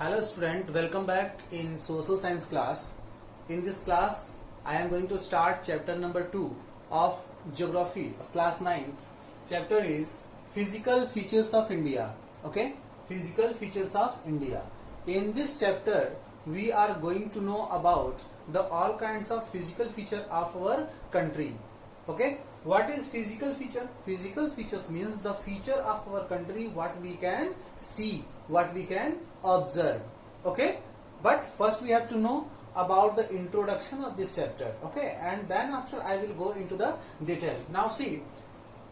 Hello student, welcome back in social science class. In this class, I am going to start chapter number 2 of geography of class 9th. Chapter is physical features of India. Okay, physical features of India. In this chapter, we are going to know about the all kinds of physical feature of our country. Okay, what is physical feature? Physical features means the feature of our country, what we can see, what we can observe. Okay, but first we have to know about the introduction of this chapter. Okay, and then after I will go into the detail. Now see,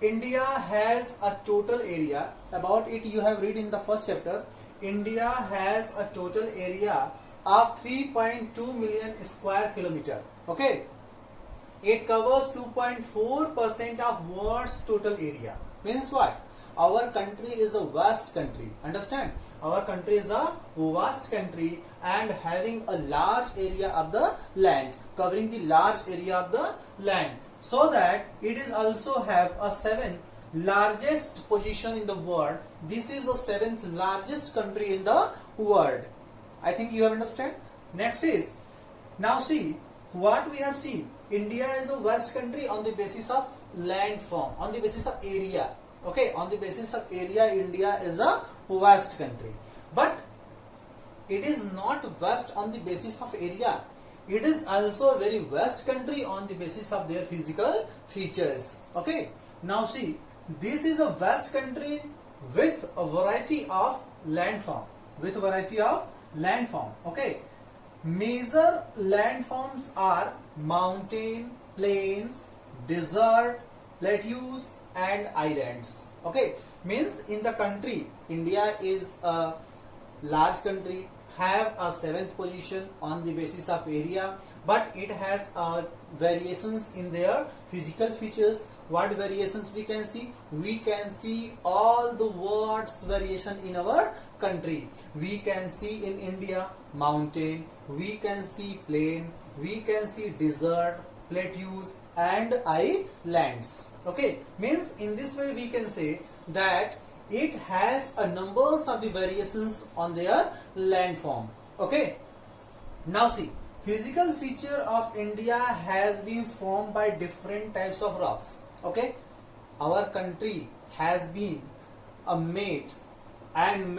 India has a total area, about it you have read in the first chapter. India has a total area of 3.2 million square kilometer. Okay, it covers 2.4% of world's total area. Means what? Our country is a vast country. Understand? Our country is a vast country and having a large area of the land, covering the large area of the land. So that it is also have a 7th largest position in the world. This is the 7th largest country in the world. I think you have understand. Next is, now see what we have seen. India is a vast country on the basis of land form, on the basis of area. Okay, on the basis of area, India is a vast country. But it is not vast on the basis of area. It is also a very vast country on the basis of their physical features. Okay, now see, this is a vast country with a variety of landform. With a variety of landform. Okay, major landforms are mountain, plains, desert, plateaus, and islands. Okay, means in the country, India is a large country, have a 7th position on the basis of area, but it has variations in their physical features. What variations we can see? We can see all the words variation in our country. We can see in India mountain, we can see plain, we can see desert, plateaus, and islands. Okay, means in this way we can say that it has a numbers of the variations on their landform. Okay, now see, physical feature of India has been formed by different types of rocks. Okay, our country has been made and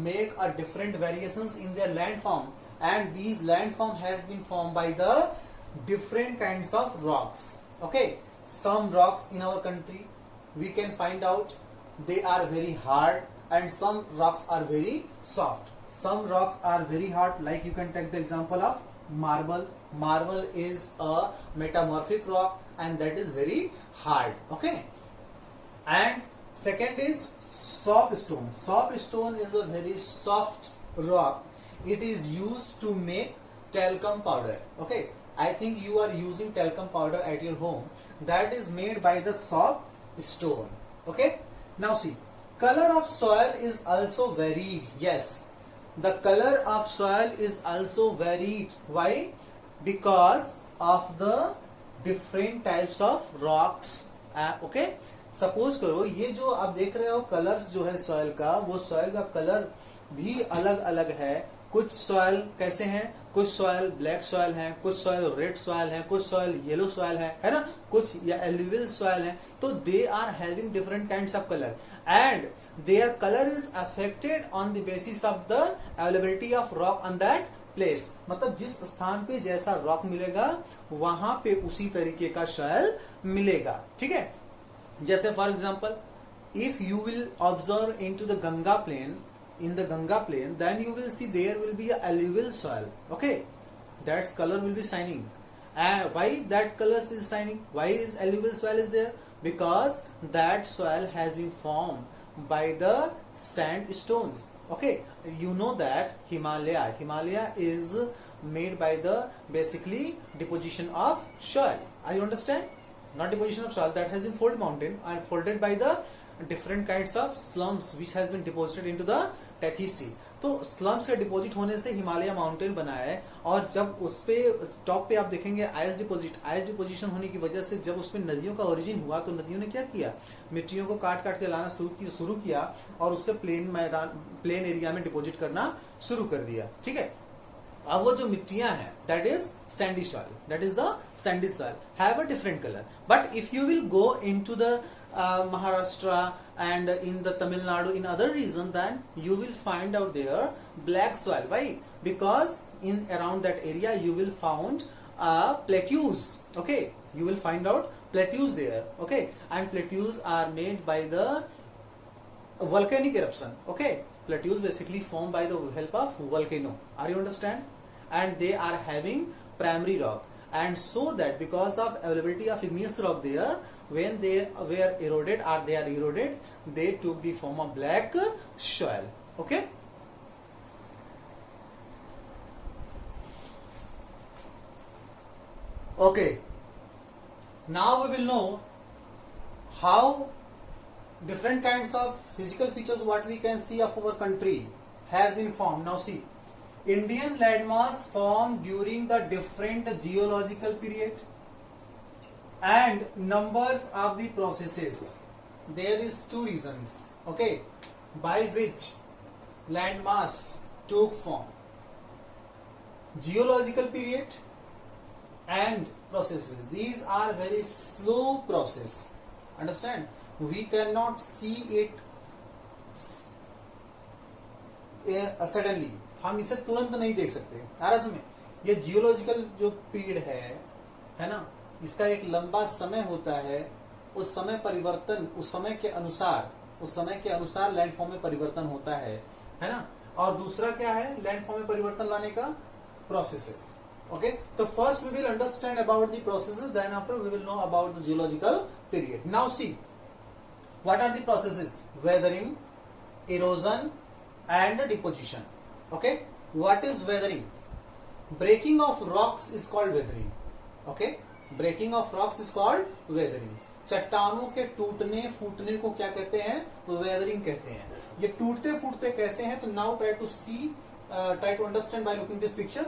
make a different variations in their landform, and these landform has been formed by the different kinds of rocks. Okay, some rocks in our country we can find out they are very hard, and some rocks are very soft. Some rocks are very hard, like you can take the example of marble. Marble is a metamorphic rock and that is very hard. Okay, and second is soapstone. Soapstone is a very soft rock. It is used to make talcum powder. Okay, I think you are using talcum powder at your home. That is made by the soapstone. Okay, now see, color of soil is also varied. Yes, the color of soil is also varied. Why? Because of the different types of rocks. Okay, suppose करो ये जो आप देख रहे हो colours जो है soil का, वो सॉइल का कलर भी अलग अलग है. कुछ सॉइल कैसे हैं? कुछ सॉइल ब्लैक सॉइल है, कुछ सॉइल रेड सॉइल है, कुछ सॉइल येलो सॉइल है ना, कुछ या एल्यूवियल सॉइल है. तो they are having different kinds of colour and their colour is affected on the basis of the availability of rock on that place. मतलब जिस स्थान पे जैसा रॉक मिलेगा वहां पे उसी तरीके का सॉइल मिलेगा. ठीक है, जैसे for example if you will observe into the Ganga plain, in the Ganga plain, then you will see there will be a alluvial soil. Okay, that color will be shining. And why that color is shining? Why is alluvial soil is there? Because that soil has been formed by the sandstones. Okay, you know that Himalaya is made by the basically deposition of soil. Are you understand? Not deposition of soil, that has been folded mountain and folded by the different kinds of slums which has been deposited into the टेथीसी। तो slums के deposit होने से Himalaya mountain बना है, और जब उस पे टॉप पे आप देखेंगे आइस डिपोजिशन होने की वजह से जब उसमें नदियों का ओरिजिन हुआ तो नदियों ने क्या किया, मिट्टियों को काट काट के लाना शुरू किया और उससे प्लेन एरिया में डिपॉजिट करना शुरू कर दिया। ठीक है, अब वो जो मिट्टियां हैं that is Sandy soil, that is the Sandy soil have a different colour. But if you will go into the Maharashtra and in the Tamil Nadu, in other region, then you will find out there black soil. Why? Because in around that area you will found plateaus. Okay, you will find out plateaus there. Okay, and plateaus are made by the volcanic eruption. Okay, plateaus basically formed by the help of volcano. Are you understand? And they are having primary rock, and so that because of availability of igneous rock there, when they were eroded or they are eroded, they took the form of black soil. Okay, okay, now we will know how different kinds of physical features what we can see of our country has been formed. Now see, Indian landmass formed during the different geological period and numbers of the processes. There is two reasons, okay, by which landmass took form: geological period and processes. These are very slow process. Understand? We cannot see it suddenly. हम इसे तुरंत नहीं देख सकते। आ समझ में? ये geological जो पीरियड है ना, इसका एक लंबा समय होता है। उस समय परिवर्तन, उस समय के अनुसार लैंडफॉर्म में परिवर्तन होता है ना। और दूसरा क्या है लैंडफॉर्म में परिवर्तन लाने का? प्रोसेसेस। ओके, तो first we will understand about the processes, then after we will know about the geological period. Now see what are the processes? Weathering, erosion and deposition. Okay, what is weathering? Breaking of rocks is called weathering. Okay, breaking of rocks is called weathering. चट्टानों के टूटने फूटने को क्या कहते हैं? Weathering कहते हैं। ये टूटते फूटते कैसे हैं? तो now try to understand by looking this picture.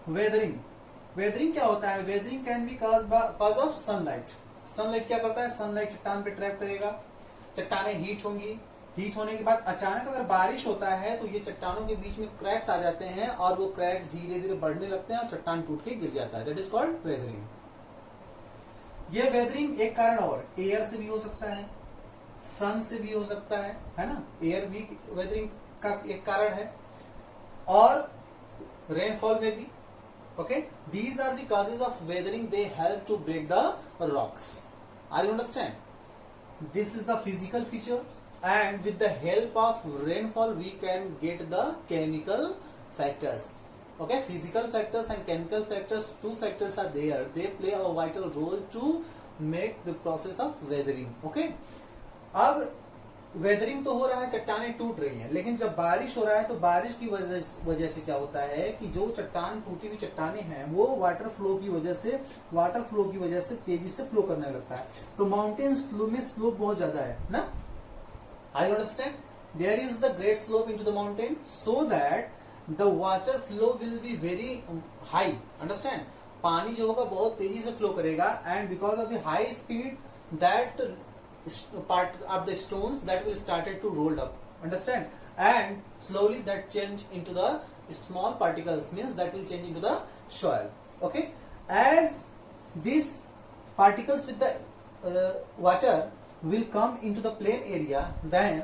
Weathering क्या होता है? Weathering can be cause of sunlight. Sunlight क्या करता है? सनलाइट चट्टान पे ट्रैप करेगा, चट्टाने हीट होंगी, हीट होने के बाद अचानक अगर बारिश होता है तो ये चट्टानों के बीच में क्रैक्स आ जाते हैं और वो क्रैक्स धीरे धीरे बढ़ने लगते हैं और चट्टान टूट के गिर जाता है। That is called weathering. ये वेदरिंग एक कारण और एयर से भी हो सकता है, सन से भी हो सकता है ना। एयर भी वेदरिंग का एक कारण है, और रेनफॉल में भी। Okay, these are the causes of weathering, they help to break the rocks. Are you understand? This is the physical feature, and with the help of rainfall we can get the chemical factors. Okay, physical factors and chemical factors, two factors are there, they play a vital role to make the process of weathering. Okay, अब weathering तो हो रहा है, चट्टानें टूट रही हैं, लेकिन जब बारिश हो रहा है तो बारिश की वजह से क्या होता है कि जो चट्टान टूटी हुई चट्टानें हैं वो वाटर फ्लो की वजह से तेजी से फ्लो करने लगता है। तो माउंटेन में स्लोप बहुत ज्यादा है ना। I understand? There is the great slope into the mountain, so that the water flow will be very high. Understand? पानी जो होगा बहुत तेजी से फ्लो करेगा, and because of the high speed, that part of the stones that will started to roll up. Understand? And slowly that change into the small particles, means that will change into the soil. Okay? As these particles with the water will come into the plain area, then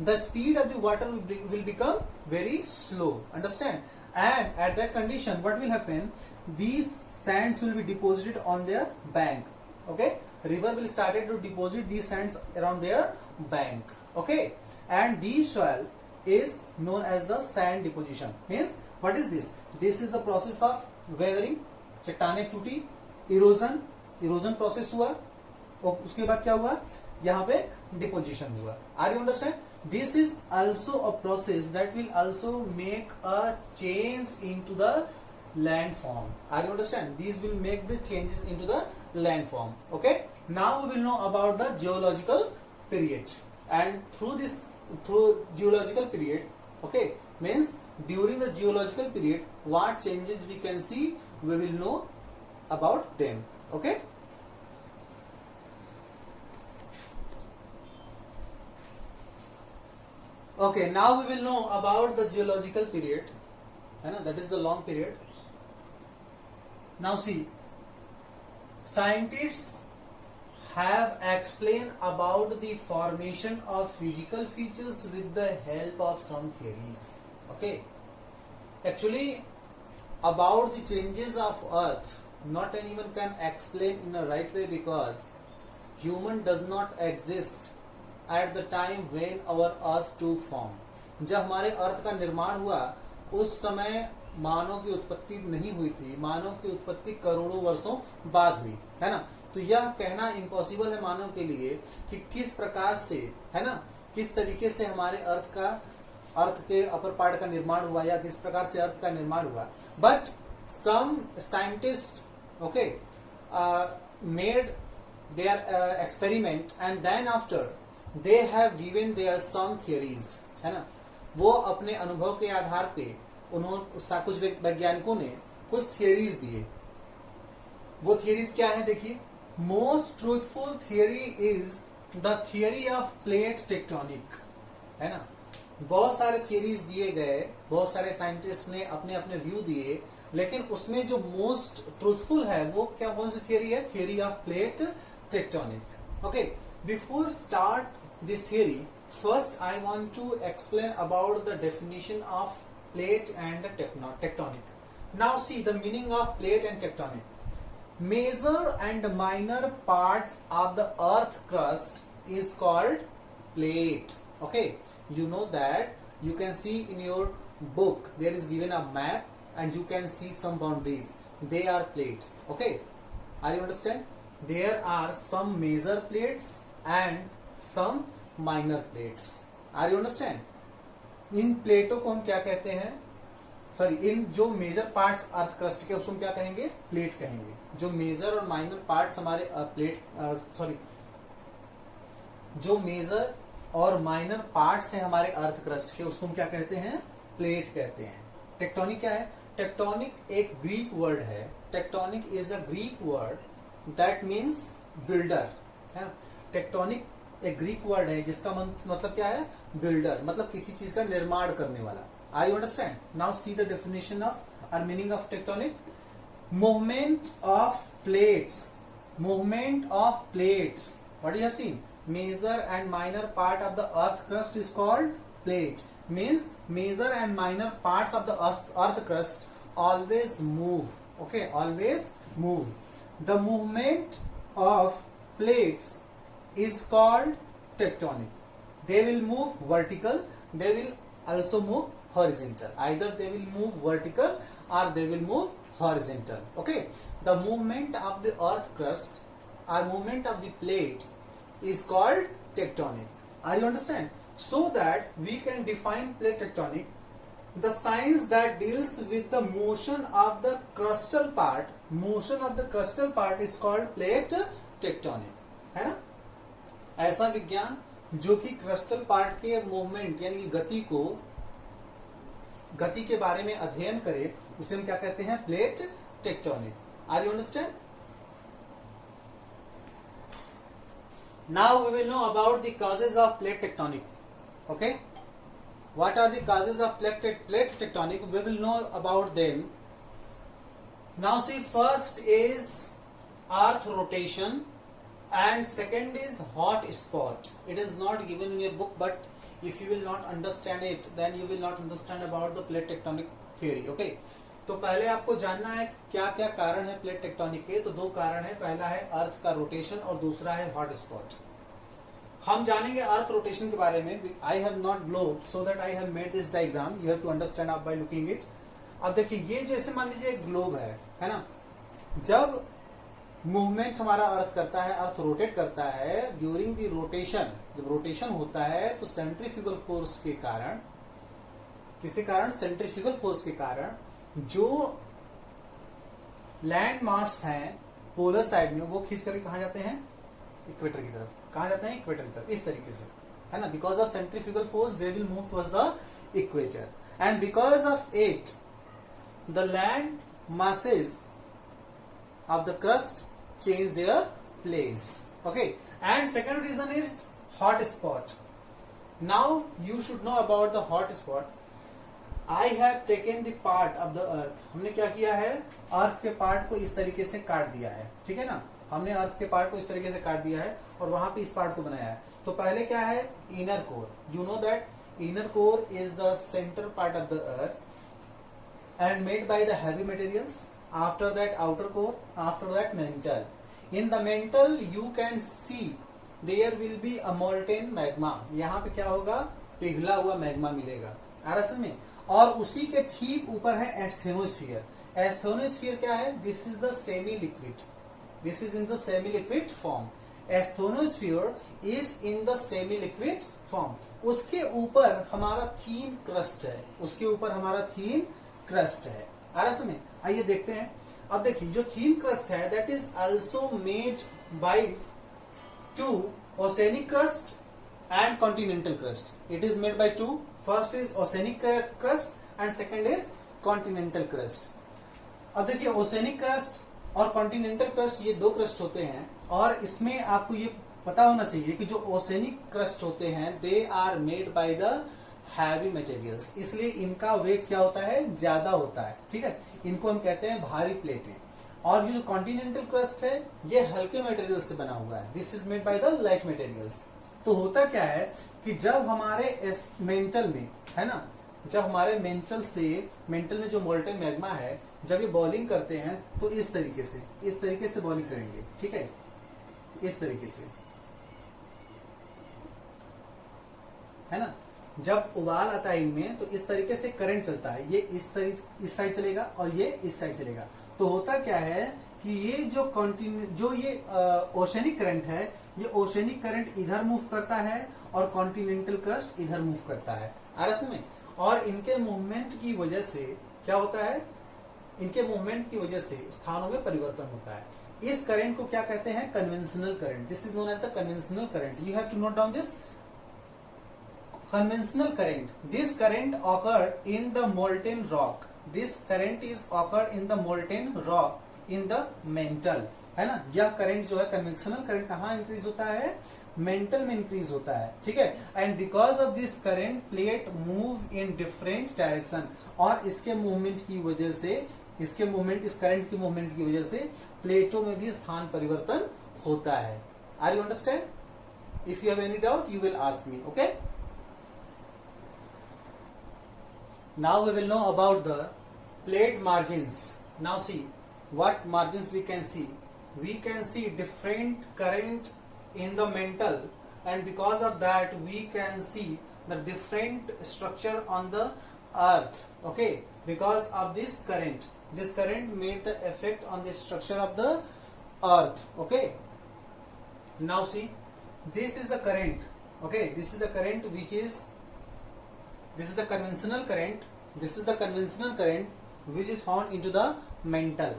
the speed of the water will become very slow. Understand? And at that condition what will happen? These sands will be deposited on their bank. Okay, river will started to deposit these sands around their bank. Okay, and this soil is known as the sand deposition. Means what is this? This is the process of weathering. चट्टानें टूटी, erosion process हुआ, और उसके बाद क्या हुआ? यहाँ पे डिपोजिशन हुआ। Are you understand? This is also a process that will also make a change into the landform. Are you understand? These will make the changes into the landform. Okay. Now we will know about the geological period, and through geological period Okay, means during the geological period what changes we can see, we will know about them. Okay, okay, now we will know about the geological period, है ना, that is the long period. Now see, scientists have explained about the formation of physical features with the help of some theories. Okay, actually about the changes of earth not anyone can explain in a right way, because human does not exist at the time when our earth took form. जब हमारे अर्थ का निर्माण हुआ उस समय मानव की उत्पत्ति नहीं हुई थी, मानव की उत्पत्ति करोड़ों वर्षों बाद हुई, है ना. तो यह कहना इम्पॉसिबल है मानव के लिए कि किस प्रकार से, है ना, किस तरीके से हमारे अर्थ के अपर पार्ट का निर्माण हुआ या किस प्रकार से अर्थ का निर्माण हुआ. But some scientist, okay, made their experiment and then after they have given their some theories, है ना. वो अपने अनुभव के आधार पे उन्होंने कुछ वैज्ञानिकों ने कुछ थियरीज दिए. वो थियरीज क्या है देखिए. Most truthful theory is the theory of plate tectonic, है ना. बहुत सारे थियरीज दिए गए, बहुत सारे साइंटिस्ट ने अपने अपने व्यू दिए, लेकिन उसमें जो मोस्ट ट्रूथफुल है वो क्या, कौन सी थियरी है, theory of plate tectonic. Okay, before start this theory, first I want to explain about the definition of plate and tectonic. Now see the meaning of plate and tectonic. Major and minor parts of the earth crust is called plate. Okay, you know that, you can see in your book there is given a map and you can see some boundaries, they are plate. Okay, are you understand? There are some major plates and some minor plates. Are you understand? इन प्लेटों को हम क्या कहते हैं, sorry, इन जो major parts earth crust के उसको हम क्या कहेंगे, प्लेट कहेंगे. जो मेजर और माइनर पार्ट्स हमारे जो मेजर और माइनर पार्ट्स हैं हमारे अर्थ क्रस्ट के उसको हम क्या कहते हैं, प्लेट कहते हैं. टेक्टोनिक क्या है, टेक्टोनिक एक ग्रीक वर्ड है. Tectonic is a Greek word that means builder, है ना. टेक्टोनिक एक ग्रीक वर्ड है जिसका मतलब क्या है, बिल्डर, मतलब किसी चीज का निर्माण करने वाला. Are you understand? Now see the definition of और meaning of tectonic. Movement of plates, movement of plates, what you have seen, major and minor part of the earth crust is called plate. Means major and minor parts of the earth crust always move. Okay, always move. The movement of plates is called tectonic. They will move vertical, they will also move horizontal. Either they will move vertical or they will move horizontal. Okay, the movement of the earth crust or movement of the plate is called tectonic. Are you understand? So that we can define plate tectonic, the science that deals with the motion of the crustal part, motion of the crustal part is called plate tectonic, है ना. ऐसा विज्ञान जो कि crystal part के movement यानी कि गति के बारे में अध्ययन करे उसे हम क्या कहते हैं, plate tectonic. Are you understand? Now we will know about the causes of plate tectonic. Okay, what are the causes of plate tectonic, we will know about them. Now see, first is earth rotation and second is hot spot. It is not given in your book, but if you will not understand it, then you will not understand about the plate tectonic theory. Okay, तो पहले आपको जानना है क्या क्या कारण है plate tectonic के. तो दो कारण है, पहला है अर्थ का रोटेशन और दूसरा है हॉट स्पॉट. हम जानेंगे अर्थ रोटेशन के बारे में. I have not globe, so that I have made this diagram. You have to understand आप बाय लुकिंग इट. अब देखिए, ये जैसे मान लीजिए एक ग्लोब है ना. जब मूवमेंट हमारा अर्थ करता है, अर्थ रोटेट करता है, ड्यूरिंग दी रोटेशन, जब रोटेशन होता है तो सेंट्रीफ्यूगल फोर्स के कारण, किसके कारण, सेंट्रीफ्यूगल फोर्स के कारण जो लैंड मास हैं पोलर साइड में वो खींच करके कहा जाते हैं, इक्वेटर की तरफ. कहा जाते हैं इक्वेटर की तरफ, इस तरीके से, है ना. Because of centrifugal force they will move towards the equator, and because of it the land masses of the crust change their place. Okay, and second reason is hot spot. Now you should know about the hot spot. I have taken the part of the earth. हमने क्या किया है, अर्थ के part को इस तरीके से काट दिया है, ठीक है ना, हमने अर्थ के पार्ट को इस तरीके से काट दिया है और वहां पे इस पार्ट को बनाया है. तो पहले क्या है, inner core. You know that inner core is the centre part of the earth and made by the heavy materials. After that outer core, after that mantle. In the mantle you can see there will be a molten magma. यहाँ पे क्या होगा, पिघला हुआ magma मिलेगा, आ रहा समझ में. और उसी के ठीक ऊपर है एस्थेनोस्फीयर. एस्थेनोस्फीयर क्या है, this is the semi liquid, this is in the semi liquid form. Asthenosphere is in the semi liquid form. उसके ऊपर हमारा थीन क्रस्ट है, उसके ऊपर हमारा थीन क्रस्ट है, आ रहा समझ. आइए देखते हैं. अब देखिए जो थीन क्रस्ट है that is also made by two oceanic crust and continental crust. It is made by two. First is oceanic crust and second is continental crust. अब देखिए ओसेनिक क्रस्ट और कॉन्टिनेंटल क्रस्ट ये दो क्रस्ट होते हैं और इसमें आपको ये पता होना चाहिए कि जो ओसेनिक क्रस्ट होते हैं they are made by the heavy materials. इसलिए इनका वेट क्या होता है, ज्यादा होता है, ठीक है. इनको हम कहते हैं भारी प्लेटें. और ये जो कॉन्टिनेंटल क्रस्ट है ये हल्के मटेरियल से बना हुआ है. This is made by the light materials. तो होता क्या है कि जब हमारे मेंटल में है ना, जब हमारे मेंटल में जो मोल्टेन मैग्मा है जब ये बॉइलिंग करते हैं तो इस तरीके से बॉइलिंग करेंगे, ठीक है, इस तरीके से, है ना. जब उबाल आता है इनमें तो इस तरीके से करंट चलता है. ये इस साइड चलेगा और ये इस साइड चलेगा. तो होता क्या है कि ये जो ये ओशनिक करंट है ये ओशनिक करंट इधर मूव करता है और कॉन्टिनेंटल क्रस्ट इधर मूव करता है, आरस में. और इनके मूवमेंट की वजह से क्या होता है, इनके मूवमेंट की वजह से स्थानों में परिवर्तन होता है. इस करंट को क्या कहते हैं, conventional current. This is known as the conventional current. You have to note down this conventional current. This current occurred in the molten rock. This current is occurred in the molten rock in the mantle, है ना. यह current जो है conventional current कहाँ increase होता है, mental में increase होता है, ठीक है. And because of this current plate move in different direction. और इसके मूवमेंट की वजह से, इस करंट की मूवमेंट की वजह से प्लेटों में भी स्थान परिवर्तन होता है. Are you understand? If you have any doubt you will ask me. Okay, now we will know about the plate margins. Now see what margins we can see. We can see different current in the mantle, and because of that we can see the different structure on the earth. Okay, because of this current made the effect on the structure of the earth. Okay, now see, this is the current. Okay, this is the current which is, this is the conventional current. This is the conventional current which is found into the mantle.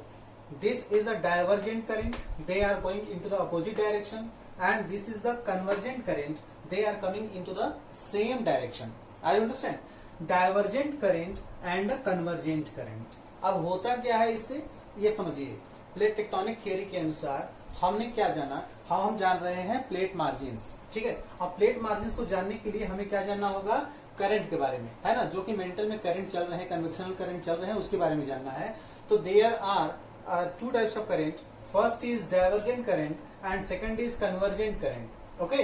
This is a divergent current. They are going into the opposite direction. And this is the convergent current. They are coming into the same direction. Are you understand? Divergent current and convergent current. अब होता क्या है इससे, ये समझिए. Plate tectonic theory के अनुसार हमने क्या जाना, हम जान रहे हैं प्लेट मार्जिन्स, ठीक है. अब प्लेट मार्जिन्स को जानने के लिए हमें क्या जानना होगा, करंट के बारे में, है ना. जो कि मेंटल में करंट चल रहे हैं, कन्वेंशनल करंट चल रहे हैं, उसके बारे में जानना है. तो there are two types of current. First is divergent current and second is convergent current. Okay,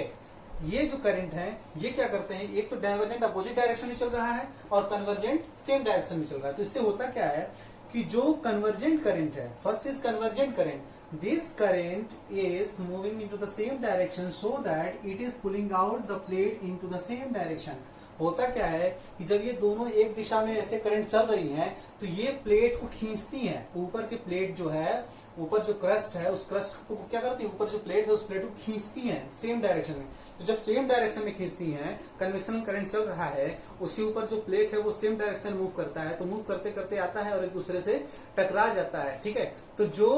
ये जो करंट है ये क्या करते हैं, एक तो डाइवर्जेंट अपोजिट डायरेक्शन में चल रहा है और कन्वर्जेंट सेम डायरेक्शन में चल रहा है. तो इससे होता क्या है कि जो कन्वर्जेंट करंट है, first is convergent current. This current is moving into the same direction so that it is pulling out the plate into the same direction. होता क्या है कि जब ये दोनों एक दिशा में ऐसे करंट चल रही हैं तो ये प्लेट को खींचती हैं. ऊपर के प्लेट जो है, ऊपर जो क्रस्ट है उस क्रस्ट को क्या करती है, ऊपर जो प्लेट है उस प्लेट को खींचती हैं सेम डायरेक्शन में. तो जब सेम डायरेक्शन में खींचती हैं, कन्वेंशनल करंट चल रहा है, उसके ऊपर जो प्लेट है वो सेम डायरेक्शन मूव करता है. तो मूव करते करते आता है और एक दूसरे से टकरा जाता है, ठीक है. तो जो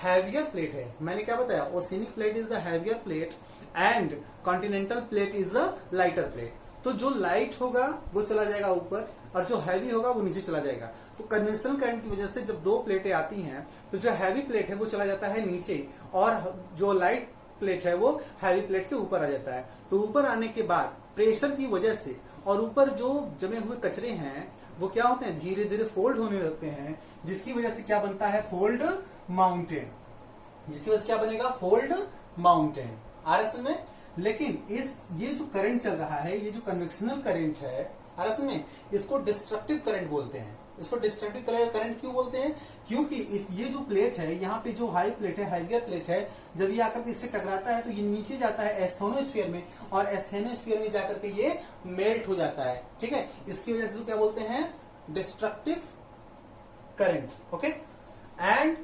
हैवियर प्लेट है, मैंने क्या बताया, oceanic plate is the heavier plate and continental plate is the lighter plate. तो जो लाइट होगा वो चला जाएगा ऊपर और जो हैवी होगा वो नीचे चला जाएगा। तो कन्वेंशनल करंट की वजह से जब दो प्लेटें आती हैं तो जो हैवी प्लेट है वो चला जाता है नीचे और जो लाइट प्लेट है वो हैवी प्लेट के ऊपर आ जाता है। तो ऊपर आने के बाद प्रेशर की वजह से और ऊपर जो जमे हुए कचरे हैं वो क्या होते हैं, धीरे धीरे फोल्ड होने लगते हैं, जिसकी वजह से क्या बनता है, फोल्ड माउंटेन। जिसकी वजह से क्या बनेगा, फोल्ड माउंटेन। आ रहा में। लेकिन ये जो करंट चल रहा है, ये जो कन्वेक्शनल करंट है, आ रहा में, इसको डिस्ट्रक्टिव करंट बोलते हैं। इसको डिस्ट्रक्टिव करंट क्यों बोलते हैं, क्योंकि ये जो प्लेट है, यहाँ पे जो हाई प्लेट है, हाइवियर प्लेट है, जब ये आकर के इससे टकराता है तो ये नीचे जाता है एस्थेनोस्फीयर में और एस्थेनोस्फीयर में जाकर के ये मेल्ट हो जाता है। ठीक है, इसकी वजह से क्या बोलते हैं, destructive current. Okay, and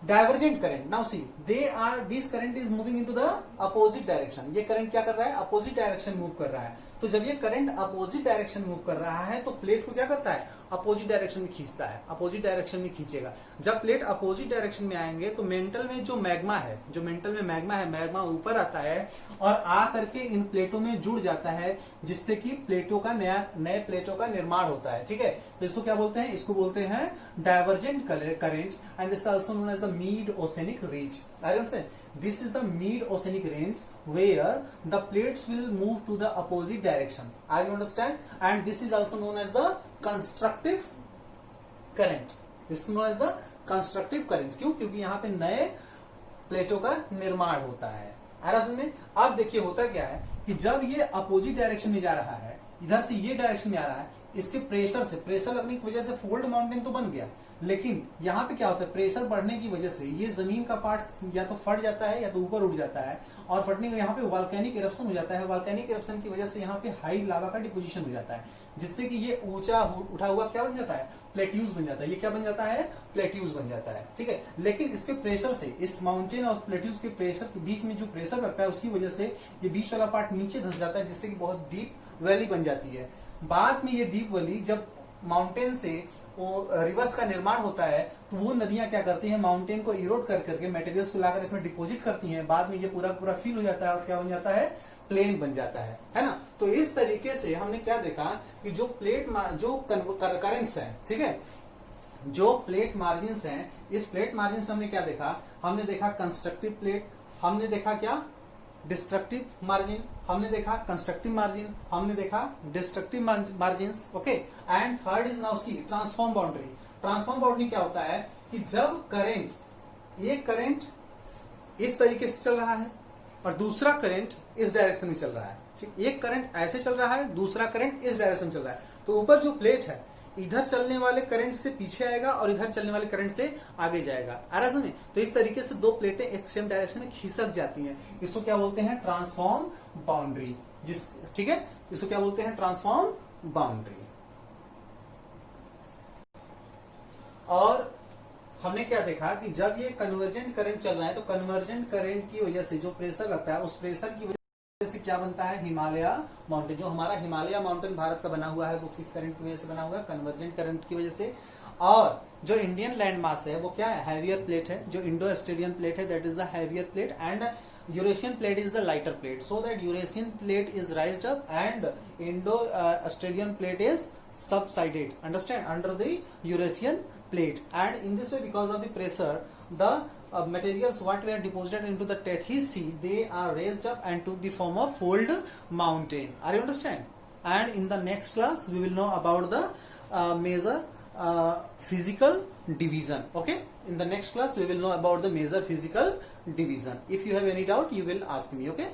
divergent current. Now see this current is moving into the opposite direction. ये करंट क्या कर रहा है, अपोजिट डायरेक्शन मूव कर रहा है। तो जब ये करंट अपोजिट डायरेक्शन मूव कर रहा है तो प्लेट को क्या करता है, अपोजिट डायरेक्शन में खींचता है, अपोजिट डायरेक्शन में खींचेगा। जब प्लेट अपोजिट डायरेक्शन में आएंगे तो मेंटल में जो मैग्मा है, जो मेंटल में मैग्मा है, मैग्मा ऊपर आता है और आ करके इन प्लेटों में जुड़ जाता है, जिससे कि प्लेटों का नए प्लेटों का निर्माण होता है। ठीक है, तो इसको क्या बोलते हैं, इसको बोलते हैं divergent current and this also known as the mid oceanic range. This is the mid-oceanic range where the plates will move to the opposite direction. Are you understand? And this is also known as the constructive current. This is known as the constructive current. क्यों? क्योंकि यहाँ पे नए प्लेटों का निर्माण होता है। में अब देखिए होता क्या है कि जब ये अपोजिट डायरेक्शन में जा रहा है, इधर से ये डायरेक्शन में आ रहा है, इसके प्रेशर लगने की वजह से फोल्ड माउंटेन तो बन गया, लेकिन यहाँ पे क्या होता है, प्रेशर बढ़ने की वजह से ये जमीन का पार्ट या तो फट जाता है या तो ऊपर उठ जाता है और फटने के यहाँ पे वॉल्केनिक इरप्शन हो जाता है। वॉल्केनिक इरप्शन की वजह से यहाँ पे हाई लावा का डिपोजिशन हो जाता है, जिससे कि ये ऊंचा उठा हुआ क्या बन जाता है, प्लेट्यूज बन जाता है। ये क्या बन जाता है, प्लेट्यूज बन जाता है। ठीक है, लेकिन इसके प्रेशर से, इस माउंटेन और प्लेट्यूज के प्रेशर के बीच में जो प्रेशर लगता है उसकी वजह से ये बीच वाला पार्ट नीचे धंस जाता है, जिससे कि बहुत डीप वैली बन जाती है। बाद में ये डीप वैली जब माउंटेन से वो रिवर्स का निर्माण होता है तो वो नदियां क्या करती हैं, माउंटेन को इरोड कर करके मटेरियल्स को लाकर इसमें डिपॉजिट करती हैं। बाद में ये पूरा पूरा फिल हो जाता है और क्या बन जाता है, प्लेन बन जाता है ना। तो इस तरीके से हमने क्या देखा कि जो जो करंट्स हैं, ठीक है, जो प्लेट मार्जिन्स हैं, इस प्लेट मार्जिन से हमने क्या देखा, हमने देखा कंस्ट्रक्टिव प्लेट, हमने देखा क्या, डिस्ट्रक्टिव मार्जिन, हमने देखा कंस्ट्रक्टिव मार्जिन, हमने देखा destructive margins. Okay, and third is now see transform boundary. Transform boundary क्या होता है कि जब करंट, एक करंट इस तरीके से चल रहा है और दूसरा करंट इस डायरेक्शन में चल रहा है। ठीक, एक करंट ऐसे चल रहा है, दूसरा करंट इस डायरेक्शन में चल रहा है, तो ऊपर जो प्लेट है इधर चलने वाले करंट से पीछे आएगा और इधर चलने वाले करंट से आगे जाएगा। आ रहा समझ? तो इस तरीके से दो प्लेटें एक सेम डायरेक्शन में खिसक जाती हैं। इसको क्या बोलते हैं, ट्रांसफॉर्म बाउंड्री। ठीक है, इसको क्या बोलते हैं, ट्रांसफॉर्म बाउंड्री। और हमने क्या देखा कि जब ये कन्वर्जेंट करंट चल रहा है तो कन्वर्जेंट करंट की वजह से जो प्रेशर लगता है, उस प्रेशर की वजह से क्या बनता है, हिमालय माउंटेन। जो हमारा हिमालय माउंटेन भारत का बना हुआ है वो किस करंट की वजह से बना हुआ है, कन्वर्जेंट करंट की वजह से। और जो इंडियन लैंड मास है वो क्या है, हैवियर प्लेट है। जो इंडो ऑस्ट्रेलियन प्लेट है that is the heavier plate and Eurasian plate is the lighter plate. So that Eurasian plate is राइज्ड up and Indo Australian plate is subsided, understand, under the Eurasian plate. And in this way, because of the pressure, the materials what were deposited into the Tethys Sea, they are raised up and took the form of fold mountain. Are you understand? And in the next class we will know about the major physical division. Okay, in the next class we will know about the major physical division. If you have any doubt you will ask me. Okay.